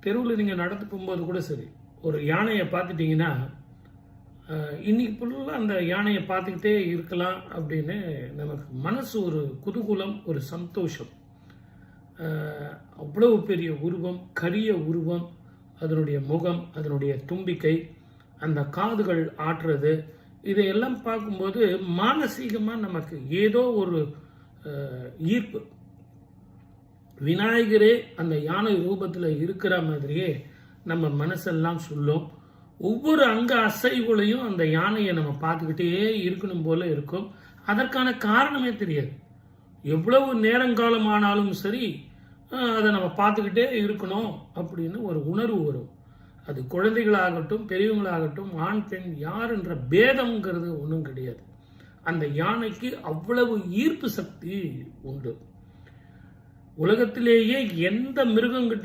தெருவில் நீங்கள் நடந்து போகும்போது கூட சரி, ஒரு யானையை பார்த்துட்டிங்கன்னா இன்னைக்கு ஃபுல்லாக அந்த யானையை பார்த்துக்கிட்டே இருக்கலாம் அப்படின்னு நமக்கு மனசு ஒரு குதூகூலம், ஒரு சந்தோஷம். அவ்வளவு பெரிய உருவம், கரிய உருவம், அதனுடைய முகம், அதனுடைய தும்பிக்கை, அந்த காதுகள் ஆட்டுறது, இதையெல்லாம் பார்க்கும்போது மானசீகமாக நமக்கு ஏதோ ஒரு ஈர்ப்பு. விநாயகரே அந்த யானை ரூபத்தில் இருக்கிற மாதிரியே நம்ம மனசெல்லாம் சொல்லும். ஒவ்வொரு அங்க அசைவுகளையும் அந்த யானையை நம்ம பார்த்துக்கிட்டே இருக்கணும் போல இருக்கும். அதற்கான காரணமே தெரியாது. எவ்வளவு நேரங்காலம் ஆனாலும் சரி அதை நம்ம பார்த்துக்கிட்டே இருக்கணும் அப்படின்னு ஒரு உணர்வு வரும். அது குழந்தைகளாகட்டும், பெரியவங்களாகட்டும், ஆண் பெண் யார் என்ற பேதம்ங்கிறது ஒன்றும் கிடையாது. அந்த யானைக்கு அவ்வளவு ஈர்ப்பு சக்தி உண்டு. உலகத்திலேயே எந்த மிருகங்கிட்ட